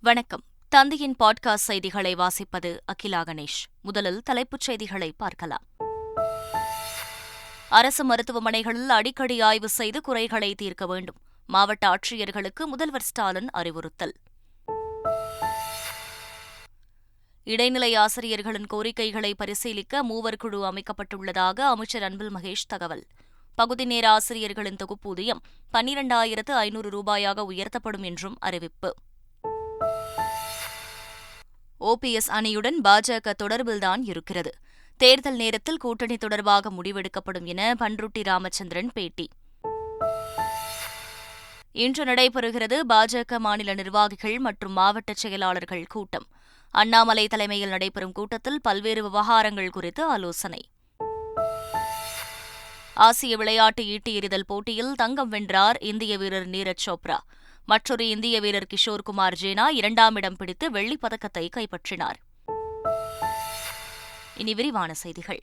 வணக்கம். தந்தையின் பாட்காஸ்ட் செய்திகளை வாசிப்பது அகிலா கணேஷ். முதலில் தலைப்புச் செய்திகளை பார்க்கலாம். அரசு மருத்துவமனைகளில் அடிக்கடி ஆய்வு செய்து குறைகளை தீர்க்க வேண்டும். மாவட்ட ஆட்சியர்களுக்கு முதல்வர் ஸ்டாலின் அறிவுறுத்தல். இடைநிலை ஆசிரியர்களின் கோரிக்கைகளை பரிசீலிக்க மூவர் குழு அமைக்கப்பட்டுள்ளதாக அமைச்சர் அன்பில் மகேஷ் தகவல். பகுதி நேர ஆசிரியர்களின் தொகுப்பூதியம் 12,500 ரூபாயாக உயர்த்தப்படும் என்றும் அறிவிப்பு. ஓபிஎஸ் அணியுடன் பாஜக தொடர்பில்தான் இருக்கிறது. தேர்தல் நேரத்தில் கூட்டணி தொடர்பாக முடிவெடுக்கப்படும் என பண்ருட்டி ராமச்சந்திரன் பேட்டி. இன்று நடைபெறுகிறது பாஜக மாநில நிர்வாகிகள் மற்றும் மாவட்ட செயலாளர்கள் கூட்டம். அண்ணாமலை தலைமையில் நடைபெறும் கூட்டத்தில் பல்வேறு விவகாரங்கள் குறித்து ஆலோசனை. ஆசிய விளையாட்டு ஈட்டி எறிதல் போட்டியில் தங்கம் வென்றார் இந்திய வீரர் நீரஜ் சோப்ரா. மற்றொரு இந்திய வீரர் கிஷோர் குமார் ஜேனா 2ஆம் இடம் பிடித்து வெள்ளிப் பதக்கத்தை கைப்பற்றினார். இனி விரிவான செய்திகள்.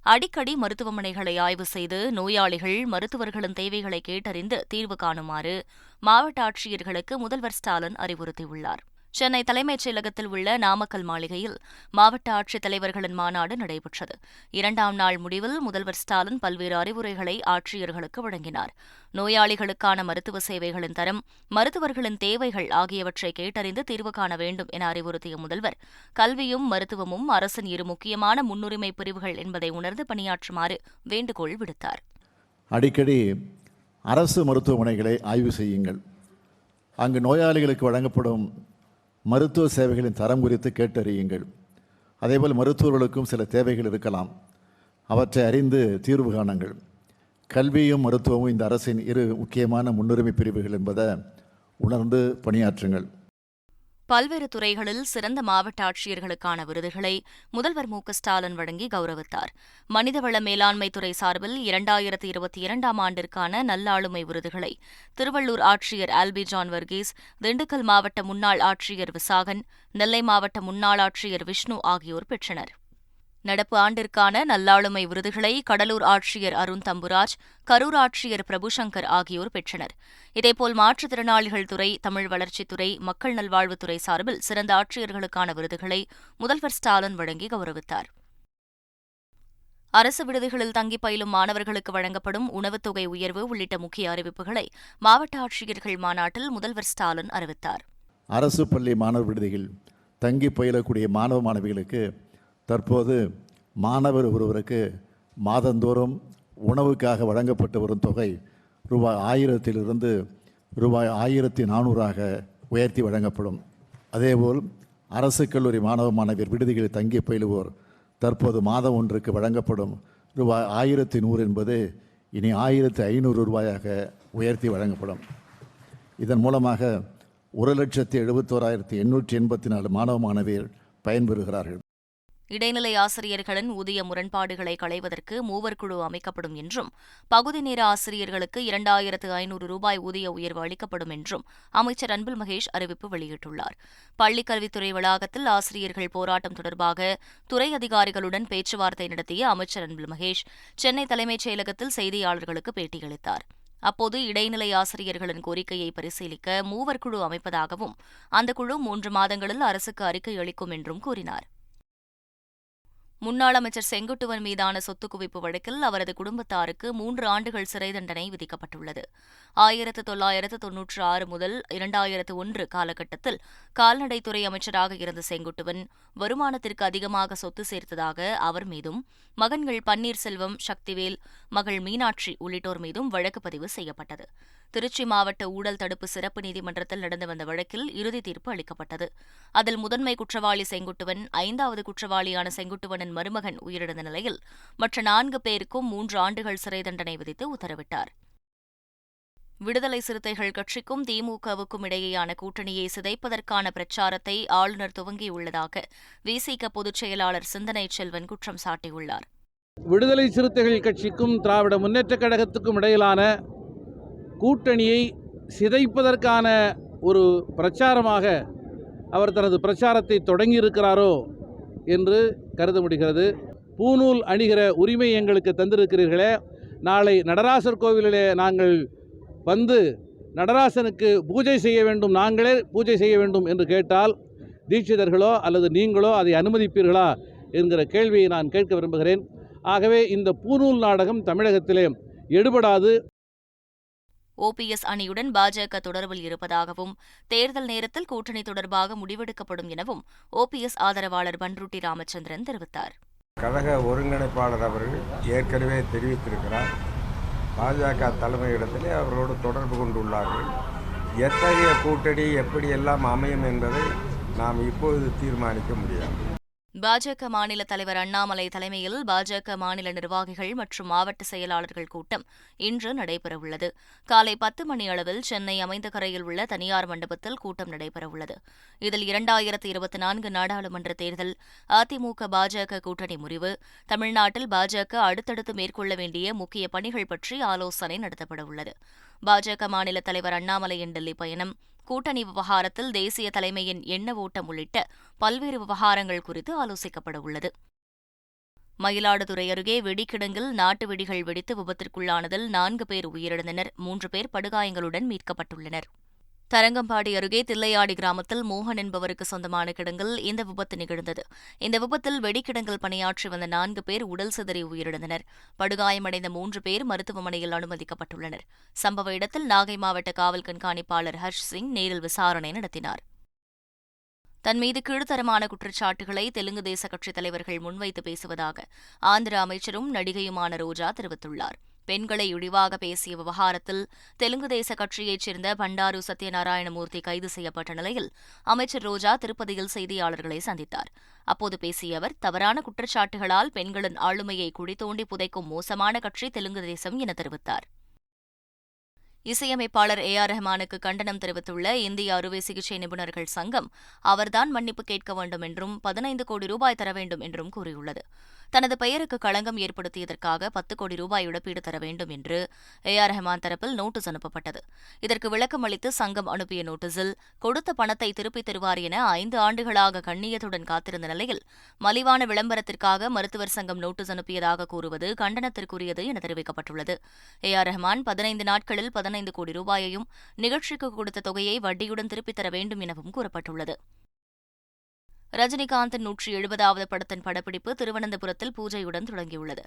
அடிக்கடி மருத்துவமனைகளை ஆய்வு செய்து நோயாளிகள், மருத்துவர்களின் தேவைகளை கேட்டறிந்து தீர்வு காணுமாறு மாவட்ட ஆட்சியர்களுக்கு முதல்வர் ஸ்டாலின் அறிவுறுத்தியுள்ளார். சென்னை தலைமைச் செயலகத்தில் உள்ள நாமக்கல் மாளிகையில் மாவட்ட ஆட்சித் தலைவர்களின் மாநாடு நடைபெற்றது. 2ஆம் நாள் முடிவில் முதல்வர் ஸ்டாலின் பல்வேறு அறிவுரைகளை ஆட்சியர்களுக்கு வழங்கினார். நோயாளிகளுக்கான மருத்துவ சேவைகளின் தரம், மருத்துவர்களின் தேவைகள் ஆகியவற்றை கேட்டறிந்து தீர்வு காண வேண்டும் என அறிவுறுத்திய முதல்வர், கல்வியும் மருத்துவமும் அரசின் இரு முக்கியமான முன்னுரிமை பிரிவுகள் என்பதை உணர்ந்து பணியாற்றுமாறு வேண்டுகோள் விடுத்தார். அடிக்கடி அரசு மருத்துவமனைகளை ஆய்வு செய்யுங்கள். அங்கு நோயாளிகளுக்கு வழங்கப்படும் மருத்துவ சேவைகளின் தரம் குறித்து கேட்டறியுங்கள். அதேபோல் மருத்துவர்களுக்கும் சில தேவைகள் இருக்கலாம். அவற்றை அறிந்து தீர்வு காணுங்கள். கல்வியும் மருத்துவமும் இந்த அரசின் இரு முக்கியமான முன்னுரிமை பிரிவுகள் என்பதை உணர்ந்து பணியாற்றுங்கள். பல்வேறு துறைகளில் சிறந்த மாவட்ட ஆட்சியர்களுக்கான விருதுகளை முதல்வர் மு.க.ஸ்டாலின் வழங்கி கௌரவித்தார். மனிதவள மேலாண்மை துறை சார்பில் 2022ஆம் ஆண்டிற்கான நல்லாளுமை விருதுகளை திருவள்ளூர் ஆட்சியர் ஆல்பி ஜான் வர்கீஸ், திண்டுக்கல் மாவட்ட முன்னாள் ஆட்சியர் விசாகன், நெல்லை மாவட்ட முன்னாள் ஆட்சியர் விஷ்ணு ஆகியோர் பெற்றனர். நடப்பு ஆண்டிற்கான நல்லாளுமை விருதுகளை கடலூர் ஆட்சியர் அருண் தம்புராஜ், கரூர் ஆட்சியர் பிரபுசங்கர் ஆகியோர் பெற்றனர். இதேபோல் மாற்றுத்திறனாளிகள் துறை, தமிழ் வளர்ச்சித்துறை, மக்கள் நல்வாழ்வுத்துறை சார்பில் சிறந்த ஆட்சியர்களுக்கான விருதுகளை முதல்வர் ஸ்டாலின் வழங்கி கௌரவித்தார். அரசு விடுதிகளில் தங்கி பயிலும் மாணவர்களுக்கு வழங்கப்படும் உணவுத் தொகை உயர்வு உள்ளிட்ட முக்கிய அறிவிப்புகளை மாவட்ட ஆட்சியர்கள் மாநாட்டில் முதல்வர் ஸ்டாலின் அறிவித்தார். அரசு பள்ளி மாணவர் விடுதியில் தங்கி பயிலக்கூடிய மாணவ மாணவிகளுக்கு தற்போது மாணவர் ஒருவருக்கு மாதந்தோறும் உணவுக்காக வழங்கப்பட்டு வரும் தொகை ரூபாய் 1000 ரூபாய் 1400 உயர்த்தி வழங்கப்படும். அதேபோல் அரசு கல்லூரி மாணவ மாணவியர் விடுதிகளில் தங்கி பயிலுவோர் தற்போது மாதம் ஒன்றுக்கு வழங்கப்படும் ரூபாய் 1100 என்பது இனி 1500 ரூபாயாக உயர்த்தி வழங்கப்படும். இதன் மூலமாக 1,71,884 மாணவ மாணவியர் பயன்பெறுகிறார்கள். இடைநிலை ஆசிரியர்களின் ஊதிய முரண்பாடுகளை களைவதற்கு மூவர் குழு அமைக்கப்படும் என்றும், பகுதி நேர ஆசிரியர்களுக்கு 2,500 ரூபாய் ஊதிய உயர்வு அளிக்கப்படும் என்றும் அமைச்சர் அன்பில் மகேஷ் அறிவிப்பு வெளியிட்டுள்ளார். பள்ளிக் கல்வித்துறை வளாகத்தில் ஆசிரியர்கள் போராட்டம் தொடர்பாக துறை அதிகாரிகளுடன் பேச்சுவார்த்தை நடத்திய அமைச்சர் அன்பில் மகேஷ் சென்னை தலைமைச் செயலகத்தில் செய்தியாளர்களுக்கு பேட்டியளித்தார். அப்போது இடைநிலை ஆசிரியர்களின் கோரிக்கையை பரிசீலிக்க மூவர் குழு அமைப்பதாகவும், அந்த குழு 3 மாதங்களில் அரசுக்கு அறிக்கை அளிக்கும் என்றும் கூறினார். முன்னாள் அமைச்சர் செங்குட்டுவன் மீதான சொத்து குவிப்பு வழக்கில் அவரது குடும்பத்தாருக்கு 3 ஆண்டுகள் சிறை தண்டனை விதிக்கப்பட்டுள்ளது. 1996 முதல் 2001 காலகட்டத்தில் கால்நடைத்துறை அமைச்சராக இருந்த செங்குட்டுவன் வருமானத்திற்கு அதிகமாக சொத்து சேர்த்ததாக அவர் மீதும், மகன்கள் பன்னீர்செல்வம், சக்திவேல், மகள் மீனாட்சி உள்ளிட்டோர் மீதும் வழக்கு பதிவு செய்யப்பட்டது. திருச்சி மாவட்ட ஊழல் தடுப்பு சிறப்பு நீதிமன்றத்தில் நடந்து வந்த வழக்கில் இறுதி தீர்ப்பு அளிக்கப்பட்டது. அதில் முதன்மை குற்றவாளி செங்குட்டுவன், 5வது குற்றவாளியான செங்குட்டுவனின் மருமகன் உயிரிழந்த நிலையில் மற்ற 4 பேருக்கும் 3 ஆண்டுகள் சிறை தண்டனை விதித்து உத்தரவிட்டார். விடுதலை சிறுத்தைகள் கட்சிக்கும் திமுகவுக்கும் இடையேயான கூட்டணியை சிதைப்பதற்கான பிரச்சாரத்தை ஆளுநர் துவங்கியுள்ளதாக விசிக பொதுச் செயலாளர் சிந்தனை செல்வன் குற்றம் சாட்டியுள்ளார். விடுதலை சிறுத்தைகள் கட்சிக்கும் திராவிட முன்னேற்றக் கழகத்துக்கும் இடையிலான கூட்டணியை சிதைப்பதற்கான ஒரு பிரச்சாரமாக அவர் தனது பிரச்சாரத்தை தொடங்கியிருக்கிறாரோ என்று கருத முடிகிறது. பூநூல் அணிகிற உரிமை எங்களுக்கு தந்திருக்கிறீர்களே, நாளை நடராசர் கோவிலிலே நாங்கள் வந்து நடராசனுக்கு பூஜை செய்ய வேண்டும், நாங்களே பூஜை செய்ய வேண்டும் என்று கேட்டால் தீட்சிதர்களோ அல்லது நீங்களோ அதை அனுமதிப்பீர்களா என்கிற கேள்வியை நான் கேட்க விரும்புகிறேன். ஆகவே இந்த பூநூல் நாடகம் தமிழகத்திலே எடுபடாது. ஓபிஎஸ் அணியுடன் பாஜக தொடர்பில் இருப்பதாகவும் தேர்தல் நேரத்தில் கூட்டணி தொடர்பாக முடிவெடுக்கப்படும் எனவும் ஓபிஎஸ் ஆதரவாளர் பன்ருட்டி ராமச்சந்திரன் தெரிவித்தார். கழக ஒருங்கிணைப்பாளர் அவர்கள் ஏற்கனவே தெரிவித்திருக்கிறார். பாஜக தலைமையிடத்திலே அவர்களோடு தொடர்பு கொண்டுள்ளார்கள். எத்தகைய கூட்டணி எப்படியெல்லாம் அமையும் என்பதை நாம் இப்பொழுது தீர்மானிக்க முடியாது. பாஜக மாநில தலைவர் அண்ணாமலை தலைமையில் பாஜக மாநில நிர்வாகிகள் மற்றும் மாவட்ட செயலாளர்கள் கூட்டம் இன்று நடைபெறவுள்ளது. காலை 10 மணி அளவில் சென்னை அமைந்தகரையில் உள்ள தனியார் மண்டபத்தில் கூட்டம் நடைபெறவுள்ளது. இதில் 2024 நாடாளுமன்ற தேர்தல், அதிமுக பாஜக கூட்டணி முறிவு, தமிழ்நாட்டில் பாஜக அடுத்தடுத்து மேற்கொள்ள வேண்டிய முக்கிய பணிகள் பற்றி ஆலோசனை நடத்தப்படவுள்ளது. பாஜக மாநில தலைவர் அண்ணாமலையின் டெல்லி பயணம், கூட்டணி விவகாரத்தில் தேசிய தலைமையின் எண்ண ஓட்டம் உள்ளிட்ட பல்வேறு விவகாரங்கள் குறித்து ஆலோசிக்கப்பட உள்ளது. மயிலாடுதுறை அருகே வெடிக்கிடங்கில் நாட்டு வெடிகள் வெடித்து விபத்திற்குள்ளானதில் 4 பேர் உயிரிழந்தனர், 3 பேர் படுகாயங்களுடன் மீட்கப்பட்டுள்ளனர். தரங்கம்பாடி அருகே தில்லையாடி கிராமத்தில் மோகன் என்பவருக்கு சொந்தமான கிடங்கில் இந்த விபத்து நிகழ்ந்தது. இந்த விபத்தில் வெடிக்கிடங்கில் பணியாற்றி வந்த 4 பேர் உடல் சிதறி உயிரிழந்தனர். படுகாயமடைந்த 3 பேர் மருத்துவமனையில் அனுமதிக்கப்பட்டுள்ளனர். சம்பவ இடத்தில் நாகை மாவட்ட காவல் கண்காணிப்பாளர் ஹர்ஷ் சிங் நேரில் விசாரணை நடத்தினார். தன் மீது கீழ்த்தரமான குற்றச்சாட்டுகளை தெலுங்கு தேச கட்சித் தலைவர்கள் முன்வைத்து பேசுவதாக ஆந்திர அமைச்சரும் நடிகையுமான ரோஜா தெரிவித்துள்ளார். பெண்களை இழிவாக பேசிய விவகாரத்தில் தெலுங்கு தேச கட்சியைச் சேர்ந்த பண்டாரு சத்யநாராயணமூர்த்தி கைது செய்யப்பட்ட நிலையில் அமைச்சர் ரோஜா திருப்பதியில் செய்தியாளர்களை சந்தித்தார். அப்போது பேசிய அவர், தவறான குற்றச்சாட்டுகளால் பெண்களின் ஆளுமையை குழி தோண்டி புதைக்கும் மோசமான கட்சி தெலுங்கு தேசம் என தெரிவித்தார். இசையமைப்பாளர் AR ரஹ்மானுக்கு கண்டனம் தெரிவித்துள்ள இந்திய அறுவை சிகிச்சை நிபுணர்கள் சங்கம் அவர்தான் மன்னிப்பு கேட்க வேண்டும் என்றும் 15 கோடி ரூபாய் தர வேண்டும் என்றும் கூறியுள்ளது. தனது பெயருக்கு களங்கம் ஏற்படுத்தியதற்காக 10 கோடி ரூபாய் இழப்பீடு தர வேண்டும் என்று AR ரஹ்மான் தரப்பில் நோட்டீஸ் அனுப்பப்பட்டது. இதற்கு விளக்கம் அளித்து சங்கம் அனுப்பிய நோட்டீஸில் கொடுத்த பணத்தை திருப்பித் தருவார் என 5 ஆண்டுகளாக கண்ணியத்துடன் காத்திருந்த நிலையில் மலிவான விளம்பரத்திற்காக மருத்துவர் சங்கம் நோட்டீஸ் அனுப்பியதாக கூறுவது கண்டனத்திற்குரியது என தெரிவிக்கப்பட்டுள்ளது. AR ரஹ்மான் 15 நாட்களில் 15 கோடி ரூபாயையும் நிகழ்ச்சிக்கு கொடுத்த தொகையை வட்டியுடன் திருப்பித் தர வேண்டும் எனவும் கூறப்பட்டுள்ளது. ரஜினிகாந்தின் 170வது படத்தின் படப்பிடிப்பு திருவனந்தபுரத்தில் பூஜையுடன் தொடங்கியுள்ளது.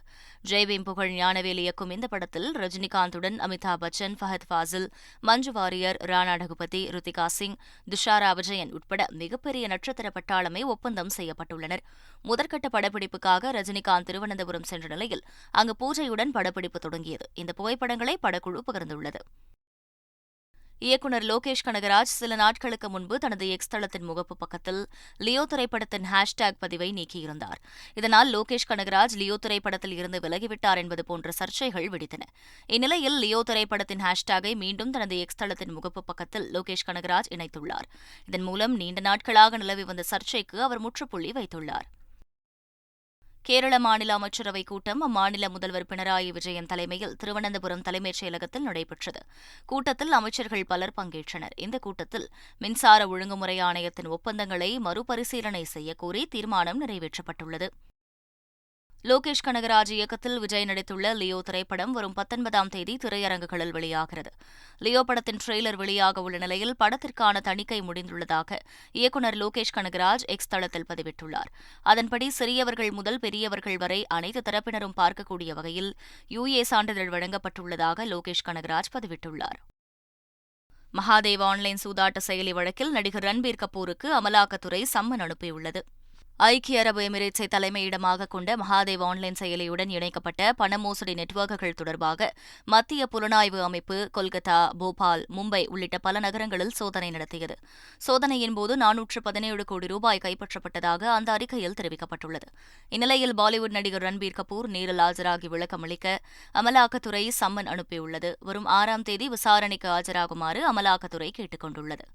ஜெய்பீம் புகழ் ஞானவேல் இயக்கும் இந்த படத்தில் ரஜினிகாந்துடன் அமிதாப் பச்சன், ஃபஹத் ஃபாசில், மஞ்சு வாரியர், ராணா டகுபதி, ருத்திகா சிங், துஷாரா விஜயன் உட்பட மிகப்பெரிய நட்சத்திர பட்டாளமே ஒப்பந்தம் செய்யப்பட்டுள்ளனர். முதற்கட்ட படப்பிடிப்புக்காக ரஜினிகாந்த் திருவனந்தபுரம் சென்ற நிலையில் அங்கு பூஜையுடன் படப்பிடிப்பு தொடங்கியது. இந்த புகைப்படங்களை படக்குழு பகிர்ந்துள்ளது. இயக்குநர் லோகேஷ் கனகராஜ் சில நாட்களுக்கு முன்பு தனது எக்ஸ் தளத்தின் முகப்பு பக்கத்தில் லியோ திரைப்படத்தின் ஹேஷ்டேக் பதிவை நீக்கியிருந்தார். இதனால் லோகேஷ் கனகராஜ் லியோ திரைப்படத்தில் இருந்து விலகிவிட்டார் என்பது போன்ற சர்ச்சைகள் வெடித்தன. இந்நிலையில் லியோ திரைப்படத்தின் ஹேஷ்டேகை மீண்டும் தனது எக்ஸ் தளத்தின் முகப்பு பக்கத்தில் லோகேஷ் கனகராஜ் இணைத்துள்ளார். இதன் மூலம் நீண்ட நாட்களாக நிலவி வந்த சர்ச்சைக்கு அவர் முற்றுப்புள்ளி வைத்துள்ளார். கேரள மாநில அமைச்சரவைக் கூட்டம் அம்மாநில முதல்வர் பினராயி விஜயன் தலைமையில் திருவனந்தபுரம் தலைமைச் செயலகத்தில் நடைபெற்றது. கூட்டத்தில் அமைச்சர்கள் பலர் பங்கேற்றனர். இந்த கூட்டத்தில் மின்சார ஒழுங்குமுறை ஆணையத்தின் ஒப்பந்தங்களை மறுபரிசீலனை செய்யக்கோரி தீர்மானம் நிறைவேற்றப்பட்டுள்ளது. லோகேஷ் கனகராஜ் இயக்கத்தில் விஜய் நடித்துள்ள லியோ திரைப்படம் வரும் 19ஆம் தேதி திரையரங்குகளில் வெளியாகிறது. லியோ படத்தின் ட்ரெய்லர் வெளியாக உள்ள நிலையில் படத்திற்கான தணிக்கை முடிந்துள்ளதாக இயக்குநர் லோகேஷ் கனகராஜ் எக்ஸ் தளத்தில் பதிவிட்டுள்ளார். அதன்படி சிறியவர்கள் முதல் பெரியவர்கள் வரை அனைத்து தரப்பினரும் பார்க்கக்கூடிய வகையில் UA சான்றிதழ் வழங்கப்பட்டுள்ளதாக லோகேஷ் கனகராஜ் பதிவிட்டுள்ளார். மகாதேவ் ஆன்லைன் சூதாட்ட செயலி வழக்கில் நடிகர் ரன்பீர் கபூருக்கு அமலாக்கத்துறை சம்மன் அனுப்பியுள்ளது. ஐக்கிய அரபு எமிரேட்ஸை தலைமையிடமாக கொண்ட மகாதேவ் ஆன்லைன் செயலியுடன் இணைக்கப்பட்ட பண மோசடி நெட்வொர்க்குகள் தொடர்பாக மத்திய புலனாய்வு அமைப்பு கொல்கத்தா, போபால், மும்பை உள்ளிட்ட பல நகரங்களில் சோதனை நடத்தியது. சோதனையின்போது 417 கோடி ரூபாய் கைப்பற்றப்பட்டதாக அந்த அறிக்கையில் தெரிவிக்கப்பட்டுள்ளது. இந்நிலையில் பாலிவுட் நடிகர் ரன்பீர் கபூர் நேரில் ஆஜராகி விளக்கமளிக்க அமலாக்கத்துறை சம்மன் அனுப்பியுள்ளது. வரும் 6ஆம் தேதி விசாரணைக்கு ஆஜராகுமாறு அமலாக்கத்துறை கேட்டுக் கொண்டுள்ளது.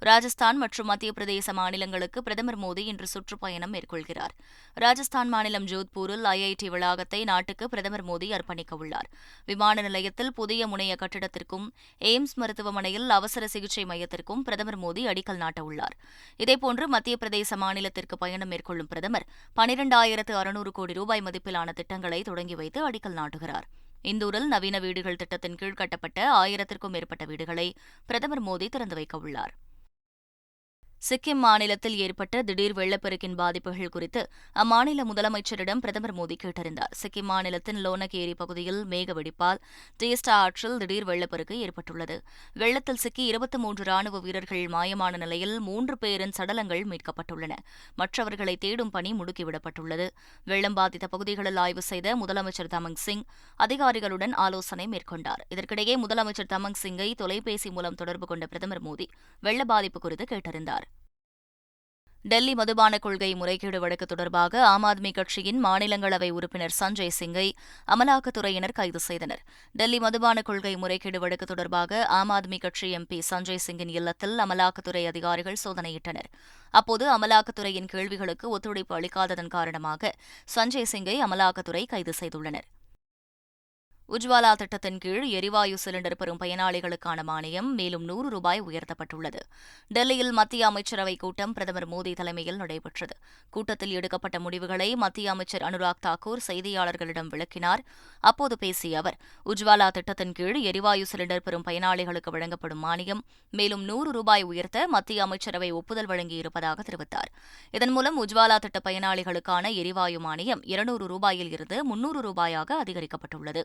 ராஜஸ்தான் மற்றும் மத்திய பிரதேச மாநிலங்களுக்கு பிரதமர் மோடி இன்று சுற்றுப்பயணம் மேற்கொள்கிறார். ராஜஸ்தான் மாநிலம் ஜோத்பூரில் IIT வளாகத்தை நாட்டுக்கு பிரதமர் மோடி அர்ப்பணிக்கவுள்ளார். விமான நிலையத்தில் புதிய முனைய கட்டிடத்திற்கும் எய்ம்ஸ் மருத்துவமனையில் அவசர சிகிச்சை மையத்திற்கும் பிரதமர் மோடி அடிக்கல் நாட்டவுள்ளார். இதேபோன்று மத்திய பிரதேச மாநிலத்திற்கு பயணம் மேற்கொள்ளும் பிரதமர் 12,600 கோடி ரூபாய் மதிப்பிலான திட்டங்களை தொடங்கி வைத்து அடிக்கல் நாட்டுகிறார். இந்தூரில் நவீன வீடுகள் திட்டத்தின் கீழ் கட்டப்பட்ட 1000க்கும் மேற்பட்ட வீடுகளை பிரதமர் மோடி திறந்து வைக்க உள்ளார். சிக்கிம் மாநிலத்தில் ஏற்பட்ட திடீர் வெள்ளப்பெருக்கின் பாதிப்புகள் குறித்து அம்மாநில முதலமைச்சரிடம் பிரதமர் மோடி கேட்டறிந்தார். சிக்கிம் மாநிலத்தின் லோனக் ஏரி பகுதியில் மேக வெடிப்பால் டேஸ்டா ஆற்றில் திடீர் வெள்ளப்பெருக்கு ஏற்பட்டுள்ளது. வெள்ளத்தில் சிக்கி 23 ராணுவ வீரர்கள் மாயமான நிலையில் 3 பேரின் சடலங்கள் மீட்கப்பட்டுள்ளன. மற்றவர்களை தேடும் பணி முடுக்கிவிடப்பட்டுள்ளது. வெள்ளம் பாதித்த பகுதிகளில் ஆய்வு செய்த முதலமைச்சர் தமங் சிங் அதிகாரிகளுடன் ஆலோசனை மேற்கொண்டார். இதற்கிடையே முதலமைச்சர் தமங் சிங்கை தொலைபேசி மூலம் தொடர்பு கொண்ட பிரதமர் மோடி வெள்ள பாதிப்பு குறித்து கேட்டறிந்தார். டெல்லி மதுபான கொள்கை முறைகேடு வழக்கு தொடர்பாக ஆம் ஆத்மி கட்சியின் மாநிலங்களவை உறுப்பினர் சஞ்சய் சிங்கை அமலாக்கத்துறையினர் கைது செய்தனர். டெல்லி மதுபான கொள்கை முறைகேடு வழக்கு தொடர்பாக ஆம் ஆத்மி கட்சி எம்பி சஞ்சய் சிங்கின் இல்லத்தில் அமலாக்கத்துறை அதிகாரிகள் சோதனையிட்டனர். அப்போது அமலாக்கத்துறையின் கேள்விகளுக்கு ஒத்துழைப்பு அளிக்காததன் காரணமாக சஞ்சய் சிங்கை அமலாக்கத்துறை கைது செய்துள்ளனர். உஜ்வாலா திட்டத்தின் கீழ் எரிவாயு சிலிண்டர் பெறும் பயனாளிகளுக்கான மானியம் மேலும் ரூபாய் உயர்த்தப்பட்டுள்ளது. டெல்லியில் மத்திய அமைச்சரவைக் கூட்டம் பிரதமர் மோடி தலைமையில் நடைபெற்றது. கூட்டத்தில் எடுக்கப்பட்ட முடிவுகளை மத்திய அமைச்சர் அனுராக் தாக்கூர் செய்தியாளர்களிடம் விளக்கினார். அப்போது பேசிய அவர், உஜ்வாலா திட்டத்தின் கீழ் எரிவாயு சிலிண்டர் பெறும் பயனாளிகளுக்கு வழங்கப்படும் மானியம் மேலும் ரூபாய் உயர்த்த மத்திய அமைச்சரவை ஒப்புதல் வழங்கியிருப்பதாக தெரிவித்தார். இதன் மூலம் உஜ்வாலா திட்ட பயனாளிகளுக்கான எரிவாயு மானியம் 200 ரூபாயில் இருந்து 300 ரூபாயாக அதிகரிக்கப்பட்டுள்ளது.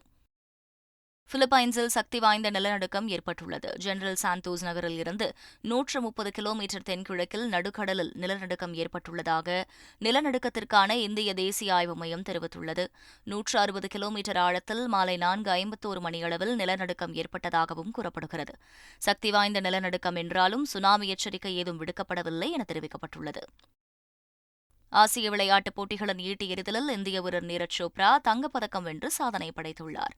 பிலிப்பைன்ஸில் சக்தி வாய்ந்த நிலநடுக்கம் ஏற்பட்டுள்ளது. ஜெனரல் சாந்தோஸ் நகரில் இருந்து 130 கிலோமீட்டர் தென்கிழக்கில் நடுக்கடலில் நிலநடுக்கம் ஏற்பட்டுள்ளதாக நிலநடுக்கத்திற்கான இந்திய தேசிய ஆய்வு மையம் தெரிவித்துள்ளது. 160 கிலோமீட்டர் ஆழத்தில் மாலை 4:51 மணியளவில் நிலநடுக்கம் ஏற்பட்டதாகவும் கூறப்படுகிறது. சக்தி வாய்ந்த நிலநடுக்கம் என்றாலும் சுனாமி எச்சரிக்கை ஏதும் விடுக்கப்படவில்லை என தெரிவிக்கப்பட்டுள்ளது. ஆசிய விளையாட்டுப் போட்டிகளின் ஈட்டி எறிதலில் இந்திய வீரர் நீரஜ் சோப்ரா தங்கப்பதக்கம் வென்று சாதனை படைத்துள்ளார்.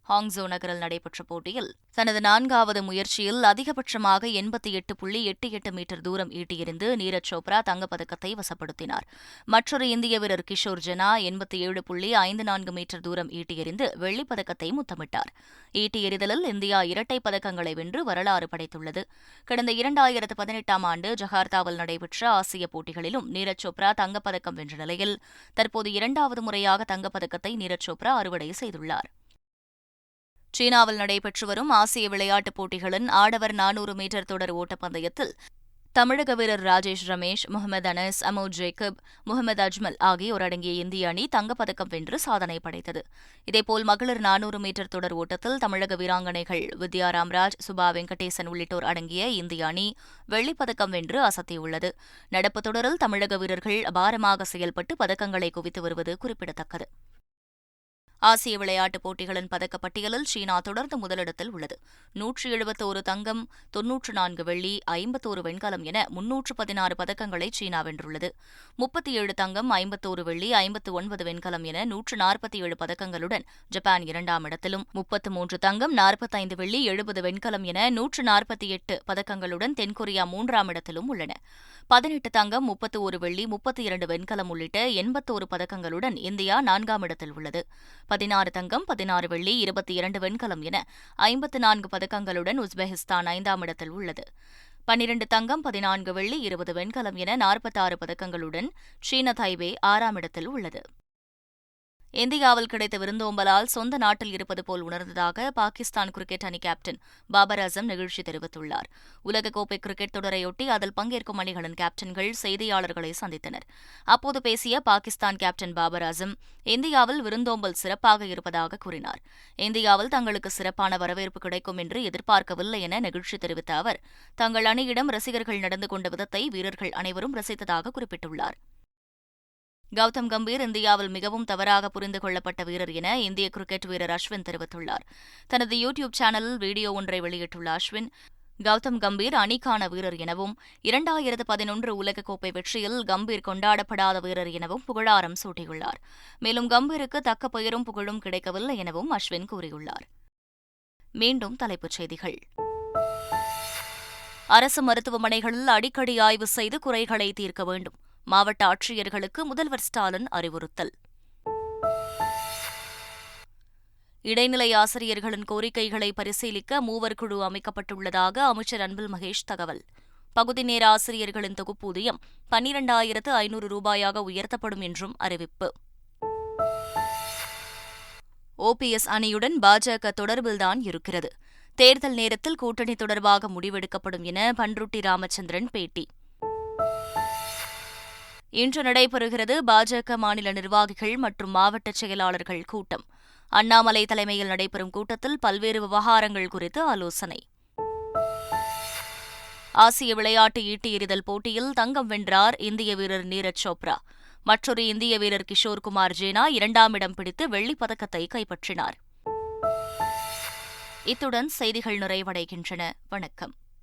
ஹாங்ஸோ நகரில் நடைபெற்ற போட்டியில் தனது 4வது முயற்சியில் அதிகபட்சமாக 88.88 மீட்டர் தூரம் ஈட்டியெறிந்து நீரஜ் சோப்ரா தங்கப்பதக்கத்தை வசப்படுத்தினார். மற்றொரு இந்திய வீரர் கிஷோர் ஜெனா 87.54 மீட்டர் தூரம் ஈட்டியெறிந்து வெள்ளிப்பதக்கத்தை முத்தமிட்டார். ஈட்டி எறிதலில் இந்தியா இரட்டை பதக்கங்களை வென்று வரலாறு படைத்துள்ளது. கடந்த 2018ஆம் ஆண்டு ஜகார்த்தாவில் நடைபெற்ற ஆசிய போட்டிகளிலும் நீரஜ் சோப்ரா தங்கப்பதக்கம் வென்ற நிலையில் தற்போது 2வது முறையாக தங்கப்பதக்கத்தை நீரஜ் சோப்ரா அறுவடை செய்துள்ளார். சீனாவில் நடைபெற்று வரும் ஆசிய விளையாட்டுப் போட்டிகளின் ஆடவர் 400 மீட்டர் தொடர் ஓட்டப்பந்தயத்தில் தமிழக வீரர் ராஜேஷ் ரமேஷ், முகமது அனஸ், அமோத் ஜேக்கப், முகமது அஜ்மல் ஆகியோர் அடங்கிய இந்திய அணி தங்கப்பதக்கம் வென்று சாதனை படைத்தது. இதேபோல் மகளிர் 400 மீட்டர் தொடர் ஓட்டத்தில் தமிழக வீராங்கனைகள் வித்யா ராம்ராஜ், சுபா வெங்கடேசன் உள்ளிட்டோர் அடங்கிய இந்திய அணி வெள்ளிப்பதக்கம் வென்று அசத்தியுள்ளது. நடப்பு தொடரில் தமிழக வீரர்கள் அபாரமாக செயல்பட்டு பதக்கங்களை குவித்து வருவது குறிப்பிடத்தக்கது. ஆசிய விளையாட்டுப் போட்டிகளின் பதக்கப்பட்டியலில் சீனா தொடர்ந்து முதலிடத்தில் உள்ளது. 171 தங்கம், 94 வெள்ளி, 51 வெண்கலம் என 316 பதக்கங்களை சீனா வென்றுள்ளது. 37 தங்கம், 51 வெள்ளி, 59 வெண்கலம் என 147 பதக்கங்களுடன் ஜப்பான் 2ஆம் இடத்திலும், 33 தங்கம், 45 வெள்ளி, 70 வெண்கலம் என 148 பதக்கங்களுடன் தென்கொரியா 3ஆம் இடத்திலும் உள்ளன. 18 தங்கம், 31 வெள்ளி, 32 வெண்கலம் உள்ளிட்ட 81 பதக்கங்களுடன் இந்தியா 4ஆம் இடத்தில் உள்ளது. 16 தங்கம், 16 வெள்ளி, 22 வெண்கலம் என 54 பதக்கங்களுடன் உஸ்பெகிஸ்தான் 5ஆம் இடத்தில் உள்ளது. 12 தங்கம், 14 வெள்ளி, 20 வெண்கலம் என 46 பதக்கங்களுடன் சீன தைபே 6ஆம் இடத்தில் உள்ளது. இந்தியாவில் கிடைத்த விருந்தோம்பலால் சொந்த நாட்டில் இருப்பது போல் உணர்ந்ததாக பாகிஸ்தான் கிரிக்கெட் அணி கேப்டன் பாபர் அசம் நிகழ்ச்சி தெரிவித்துள்ளார். உலகக்கோப்பை கிரிக்கெட் தொடரையொட்டி அதில் பங்கேற்கும் அணிகளின் கேப்டன்கள் செய்தியாளர்களை சந்தித்தனர். அப்போது பேசிய பாகிஸ்தான் கேப்டன் பாபர் அசம் இந்தியாவில் விருந்தோம்பல் சிறப்பாக இருப்பதாக கூறினார். இந்தியாவில் தங்களுக்கு சிறப்பான வரவேற்பு கிடைக்கும் என்று எதிர்பார்க்கவில்லை என நிகழ்ச்சி தெரிவித்த அவர், தங்கள் அணியிடம் ரசிகர்கள் நடந்து கொண்ட விதத்தை வீரர்கள் அனைவரும் ரசித்ததாக குறிப்பிட்டுள்ளார். கௌதம் கம்பீர் இந்தியாவில் மிகவும் தவறாக புரிந்து கொள்ளப்பட்ட வீரர் என இந்திய கிரிக்கெட் வீரர் அஸ்வின் தெரிவித்துள்ளார். தனது யூடியூப் சேனலில் வீடியோ ஒன்றை வெளியிட்டுள்ள அஸ்வின், கௌதம் கம்பீர் அணிக்கான வீரர் எனவும் 2011 உலகக்கோப்பை வெற்றியில் கம்பீர் கொண்டாடப்படாத வீரர் எனவும் புகழாரம் சூட்டியுள்ளார். மேலும் கம்பீருக்கு தக்க பெயரும் புகழும் கிடைக்கவில்லை எனவும் அஸ்வின் கூறியுள்ளார். மீண்டும் தலைப்புச் செய்திகள். அரசு மருத்துவமனைகளில் அடிக்கடி ஆய்வு செய்து குறைகளை தீர்க்க வேண்டும். மாவட்ட ஆட்சியர்களுக்கு முதல்வர் ஸ்டாலின் அறிவுறுத்தல். இடைநிலை ஆசிரியர்களின் கோரிக்கைகளை பரிசீலிக்க 3 குழு அமைக்கப்பட்டுள்ளதாக அமைச்சர் அன்பில் மகேஷ் தகவல். பகுதி நேர ஆசிரியர்களின் தொகுப்பூதியம் 12,500 ரூபாயாக உயர்த்தப்படும் என்றும் அறிவிப்பு. ஓபிஎஸ் அணியுடன் பாஜக தொடர்பில்தான் இருக்கிறது. தேர்தல் நேரத்தில் கூட்டணி தொடர்பாக முடிவெடுக்கப்படும் என பண்ருட்டி ராமச்சந்திரன் பேட்டி. இன்று நடைபெறுகிறது பாஜக மாநில நிர்வாகிகள் மற்றும் மாவட்ட செயலாளர்கள் கூட்டம். அண்ணாமலை தலைமையில் நடைபெறும் கூட்டத்தில் பல்வேறு விவகாரங்கள் குறித்து ஆலோசனை. ஆசிய விளையாட்டு ஈட்டி எறிதல் போட்டியில் தங்கம் வென்றார் இந்திய வீரர் நீரஜ் சோப்ரா. மற்றொரு இந்திய வீரர் கிஷோர் குமார் ஜேனா 2ஆம் இடம் பிடித்து வெள்ளிப் பதக்கத்தை கைப்பற்றினார். இத்துடன் செய்திகள் நிறைவடைகின்றன. வணக்கம்.